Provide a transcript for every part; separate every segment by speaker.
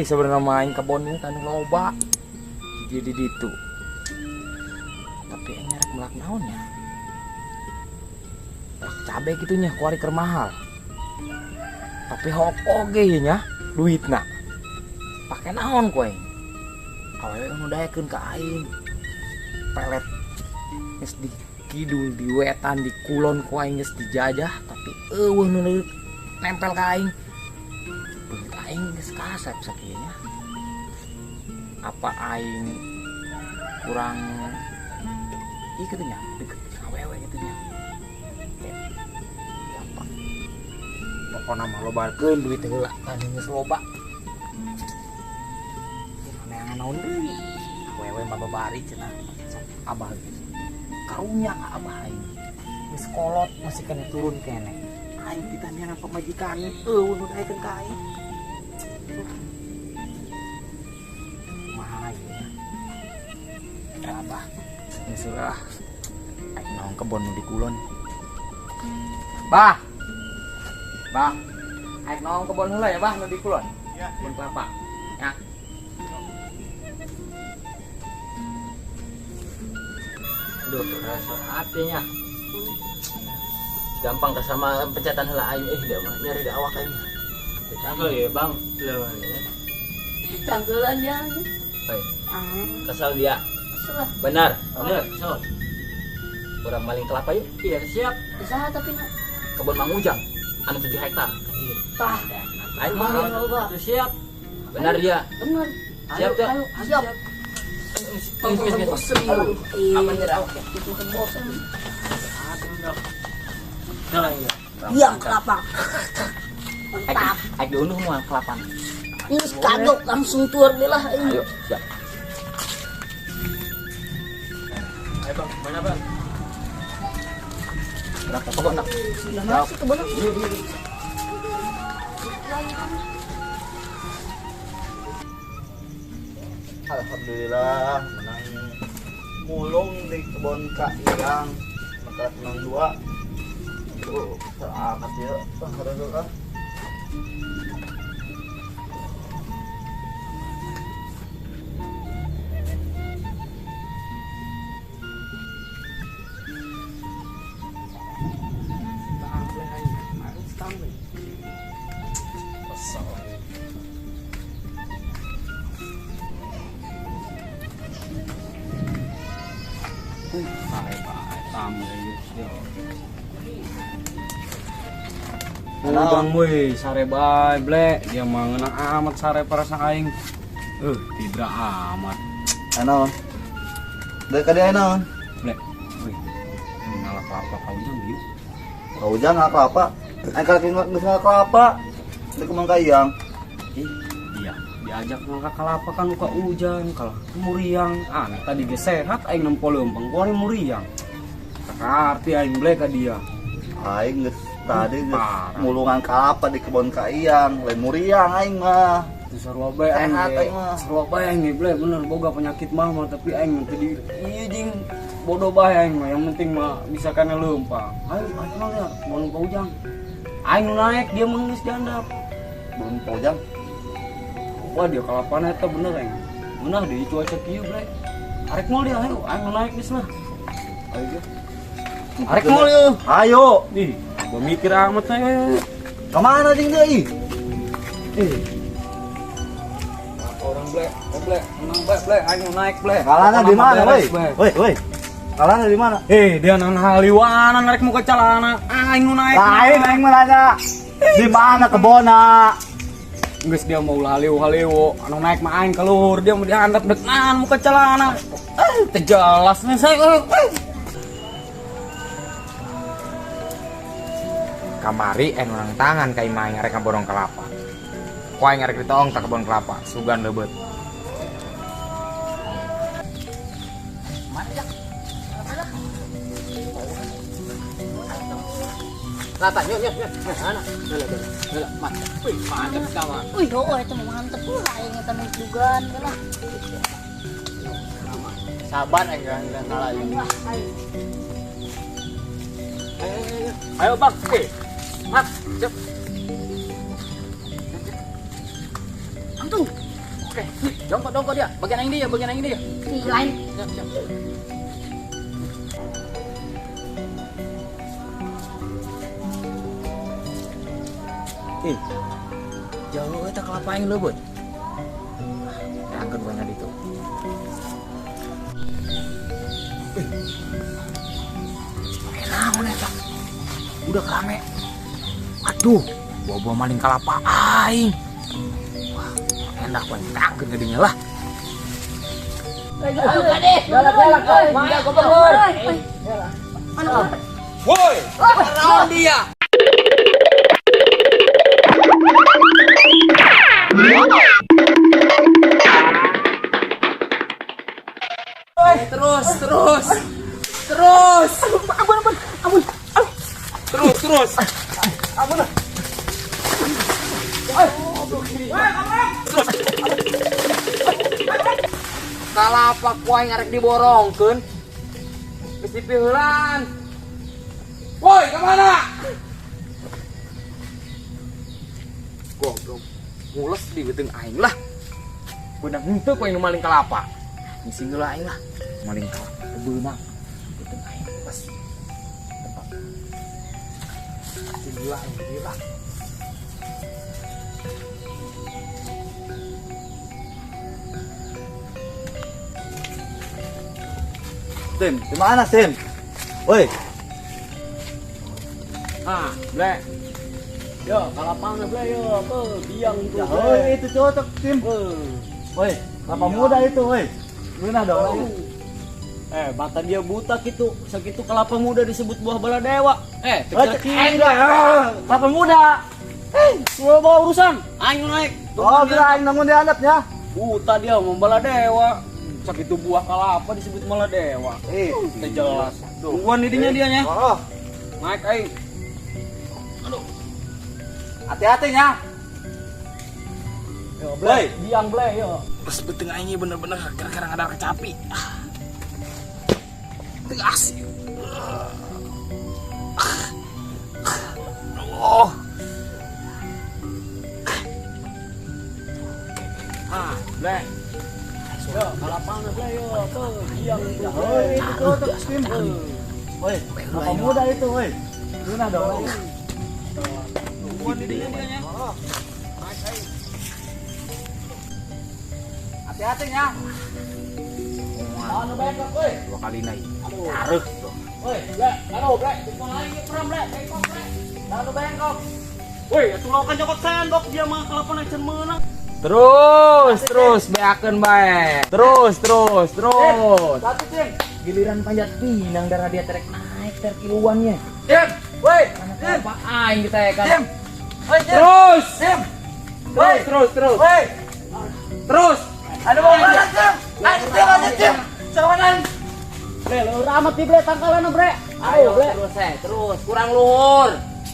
Speaker 1: sebenarnya main kebonnya tanu loba. Jadi ditu. Tapi nyarek melak naonnya. Melak cabe gitunya kuari keur mahal. Tapi hok oge nya duitna. Pake naon kowe? Awewe nu daekeun ka aing. Pelet geus di kidul di wetan di kulon ku aing geus dijajah tapi eueuh nu nempel ka aing. Beut aing geus kasep sakieu nya. Apa aing kurang ieu kitu nya deket awewe kitu nya. Gampang. Pokona mah lobakeun duit heula tadi geus loba. Neangan naon deui. Awewe mah babari cenah. Abah gitu. Karunya abah aing. Geus kolot masih kena turun kene. Aing ditanyana pamajikan eueuh nu daekeun ka aing. Mahal ya. Abah. Geus lah. Aing naon kebon nu di kulon. Bah. Bah. Aing naon kebon heula ya, Bah, nu di kulon.
Speaker 2: Iya,
Speaker 1: Kebon kelapa. Ya.
Speaker 3: Duh, rasa hatinya. Gampang kesama pencetan heula aing dia mah nyari di awak aing. Cangkel ya, Bang. Lawan.
Speaker 4: Canggelan dia.
Speaker 3: Hei. Kesal dia.
Speaker 4: Salah.
Speaker 3: Benar. Benar. So. Kurang maling kelapa yuk. Iya, siap.
Speaker 4: Usaha tapi nak.
Speaker 3: Kebun Mang Ujang. Anu 7 hektar.
Speaker 4: Tah.
Speaker 3: Aing mah siap. Benar dia.
Speaker 4: Benar.
Speaker 3: Siap, Cak.
Speaker 4: Ayo, siap.
Speaker 3: Aman dari awak ya.
Speaker 4: Itu kan bosan.
Speaker 3: Iya,
Speaker 4: Kelapa. Mantap.
Speaker 3: Aing diunduh moal kelapa.
Speaker 4: Ini kagok langsung tuar deh lah.
Speaker 3: Ayo, siap. Ayo, Bang. Mana, Bang? Berapa kebun nak?
Speaker 4: Sudah masuk ke bola.
Speaker 2: alhamdulillah menang mulung di kebun Kak Iyang maka menang 2. Terangkat ya harus
Speaker 1: Udang weh, sare bae ble, dia mah ngeunang amat sare parasa aing. Tidak amat.
Speaker 2: ano dari kadi ano
Speaker 1: Ble. Weh. Ngalah kelapa kau jang yuk.
Speaker 2: kau ujang nggak kelapa kalau nggak kelapa di kebun Kak Iyang
Speaker 1: Iya, diajak ngangka kelapa kan uka ujang, kalau muriang. Aneh tadi ge sehat aing nempo leumpeng, kuari muriang. Arti aing ble ka dia.
Speaker 2: aing geus tadi geus
Speaker 1: Parah.
Speaker 2: mulungan kelapa di kebun Kak Iyang lain muriang aing mah
Speaker 1: Sarua bae aing
Speaker 2: Sehat,
Speaker 1: ge.
Speaker 2: aing mah.
Speaker 1: Sarua bae aing ge ble bener boga penyakit mah tapi aing mah tadi ieu jeung bodoh bae aing mah yang penting mah bisa kana leumpang. Ayo mah ya, mun ka ujang. Aing nu naek dia mah geus jandap.
Speaker 2: belum ujang
Speaker 1: Wah dia kalapana eta bener aing. Beunah di cuaca kieu ble. Arek moal dia ayo aing nu naek geus lah. Ayo. Arek moal yeuh.
Speaker 2: ayo
Speaker 1: Ih, gua mikir amat aja.
Speaker 2: kemana ding deui
Speaker 1: Orang ble, menang ble, aing naik ble.
Speaker 2: kalana di mana woi kalana di mana
Speaker 1: Dia nan haliwanan narik muka calana. Aing nu naik.
Speaker 2: lain aing mah nanya di mana kebona
Speaker 1: Geus dia mau haliw anu naik mah aing keluar, dia mau dihandap deunan muka calana. Teu jelas nih saya. Kamari urang tangan ka imah aing rek borong kelapa. Ku aing rek ditong ta kebon kelapa, sugan leubeut.
Speaker 3: Rata, yuk. Mana? Heula, mantap. Wih, mantap kawan.
Speaker 4: Wih, oh itu mantep pula yang kita naik juga lah.
Speaker 3: Sabar enggak kalah ini.
Speaker 4: Wah, ayo.
Speaker 3: Ayo, Bang. Mat, cep.
Speaker 4: Antum,
Speaker 1: Oke, jongkok dia. Bagian yang ini dia.
Speaker 4: Di lain.
Speaker 1: Siap. Jauh eta kelapa yang leubeut. Angkat banyak itu. Naon eta? Udah rame. Aduh, bawa maling kelapa aing. Wah, enak banget angkat gedinya lah.
Speaker 4: Galak.
Speaker 1: Mangga gubernur. Woi, naon dia? Terus. Ampun. Terus. Ampun. Kalapa kuai ngarek diborongkeun. Geus dipiheulan. Woi, ke mana? Goblok. Mules di beuteung aing lah. Beunang henteu kuai nu maling kalapa. Ngisi heula aing lah. Maling kalapa beunang. Beuteung aing pas. Tempat. Gila aing lah.
Speaker 2: Sim, di mana Sim? Woi,
Speaker 3: Ah, Ble. Yo, kalapangnya Ble yo, tuh biang tuh.
Speaker 2: ya, woi itu cocok Sim. Woi, kelapa muda itu, woi. Gimana dong?
Speaker 3: Mata dia buta gitu. Segitu kelapa muda disebut buah bala dewa.
Speaker 2: Kelapa muda.
Speaker 3: Gua bawa urusan. Ayo naik.
Speaker 2: Oh, kirain namun dianaknya.
Speaker 3: Buta dia mau bala dewa. Segitu buah kelapa disebut bala dewa. Kita jelas. Tungguan didinya dianya.
Speaker 2: Oh,
Speaker 3: Naik aing.
Speaker 2: hati-hati ya.
Speaker 3: Yo, Ble. Biang Ble yo.
Speaker 1: Pas beuteung aing bener-bener kira-kira ngadar kecapi. Tegas. Oh.
Speaker 3: Ble. Yo, kalapangnya Ble yo, tuh biang tuh.
Speaker 2: Woi, itu cocok Sim. Woi, kelapa muda itu, woi. Gimana dong?
Speaker 3: Tungguan didinya dianya.
Speaker 2: Naik, aing. Hati-hati ya.
Speaker 3: Anu bengkok euy.
Speaker 1: 2 kali naik.
Speaker 3: Aduh.
Speaker 1: Taruh tuh.
Speaker 3: Woi, Ble, aduh Ble, kita lagi peram Ble, bengkok Ble. Anu bengkok. Woi, atuh lawan jokot sendok dia mah kelapa naik can meunang.
Speaker 1: Terus beakeun bae. Terus.
Speaker 3: Satu Cing.
Speaker 1: Giliran panjat pinang darah dia terek naik terkiluannya.
Speaker 2: Sim, woi.
Speaker 1: Apa aing kita ya kan?
Speaker 2: Sim. Woi, Sim.
Speaker 1: Terus.
Speaker 2: Sim. Woi,
Speaker 1: Terus.
Speaker 2: woi.
Speaker 1: Terus.
Speaker 2: Aduh, mana Sim? Aduh, Sim. Sawanan.
Speaker 3: Ble, leueur amat di Ble tangkalan Bre.
Speaker 1: Ayo
Speaker 3: Ble.
Speaker 1: terus kurang luhur.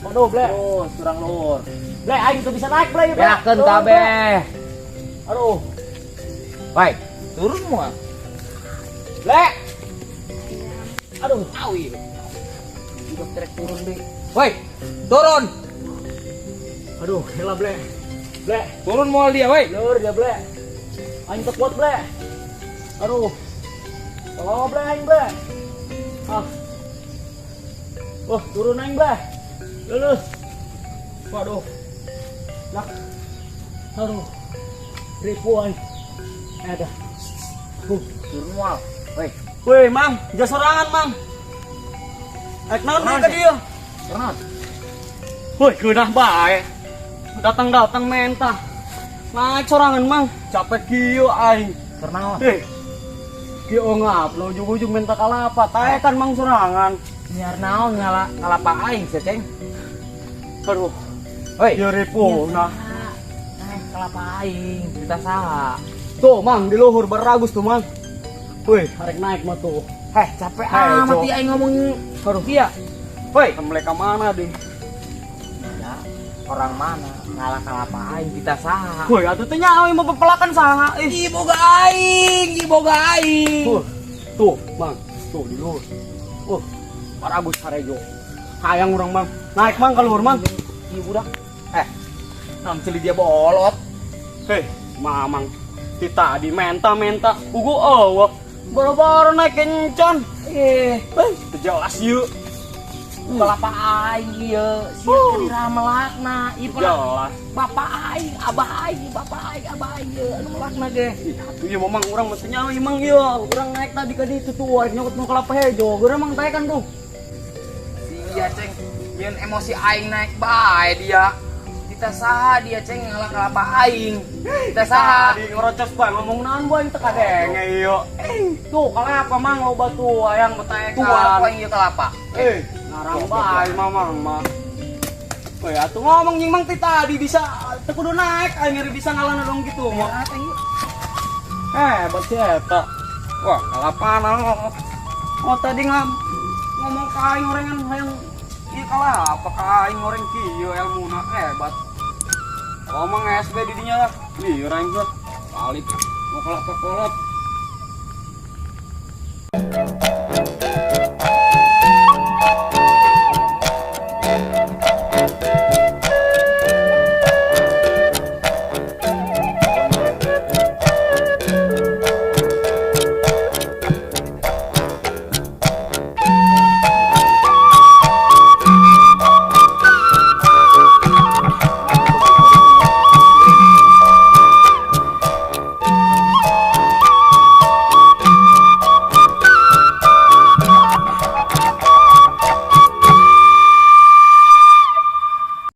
Speaker 3: Aduh Ble. Terus kurang luhur. Ble, aing tuh bisa naik Ble.
Speaker 1: Beakeun kabeh.
Speaker 3: Aduh.
Speaker 1: Baik, turun moal.
Speaker 3: Ble. Aduh.
Speaker 1: Awi. Udah trek turun deh. Woi, turun.
Speaker 3: Aduh, helah Ble. Ble,
Speaker 1: Turun moal dia, woi.
Speaker 3: leueur dia Ble. Aing teu kuat Ble. Aduh. Tolong Ble aing Ble. Ah. Wah, turun aing Ble. Lulus. Waduh. Lah. Aduh. Ribu aing. Ada.
Speaker 1: Turun moal. Woi,
Speaker 3: Woi, Mang, jasa sorangan, Mang. Naik naon
Speaker 1: Sorangan,
Speaker 3: ka dia?
Speaker 1: turun.
Speaker 3: Woi, geunah bae. Datang-datang mentah. Naik sorangan, Mang. Capek kieu aing.
Speaker 1: Turun.
Speaker 3: Kieu ngap, lo ujung-ujung minta kalapa. Tae kan Mang sorangan.
Speaker 1: Nyar naon ngalapa aing sih, Ceng.
Speaker 3: Aduh,
Speaker 1: Woi,
Speaker 3: ieu ribu. Nah,
Speaker 1: kelapa aing, kita saha.
Speaker 3: tuh Mang di luhur beragus tuh, Mang. Woi, arek naik mah tuh.
Speaker 1: Capek
Speaker 3: Hei,
Speaker 1: amat
Speaker 3: Cok.
Speaker 1: dia aing ngomong aduh dia. Woi,
Speaker 3: Kemlek ka mana deh?
Speaker 1: ya, orang mana ngalah kelapa aing kita saha.
Speaker 3: Woi, atuh teh nyawa mau pepelakan saha?
Speaker 1: Iboga aing.
Speaker 3: Tuh, Mang. Tuh di luhur. Baragus harejo. Hayang urang, Mang. Naik, Mang, ka luhur, Mang.
Speaker 1: Ieu budak. Nam celi dia bolot.
Speaker 3: Hei, Mamang. Ti tadi menta ugu awak. Boro-boro naik kencan. Jelas yuk.
Speaker 1: Kelapa aing ieu sieun ramelakna ieu
Speaker 3: Jelas.
Speaker 1: bapak aing abah aing anu melakna ge.
Speaker 3: Atuh ieu memang urang mestinya emang ieu. Urang naik tadi ka ditu tuh nyokot nu kelapa hejo. Geura mang teh kan tuh.
Speaker 1: Iya ceng, nyeun emosi aing naik bae dia. Kita saha dia ceng ngalah kelapa aing. Kita saha.
Speaker 3: Tadi ngerocos bae ngomong naon bae teu kadenge ieu. Tuh kelapa mang loba tuh hayang betekan.
Speaker 1: Tua ku aing ieu kelapa.
Speaker 3: Ngarang bae mamang mah. Weh atuh ngomong nying mang ti tadi bisa teu kudu naik aing ngeri bisa ngalana dong gitu mah. Hebat si eta. Wah, kalapana. Oh tadi ngomong ka aing orengan hayang ieu kalapa ka aing oreng kieu elmuna hebat. Ngomong SB di dinya lah. Lieur aing teh. Balik mau kalapa kolot.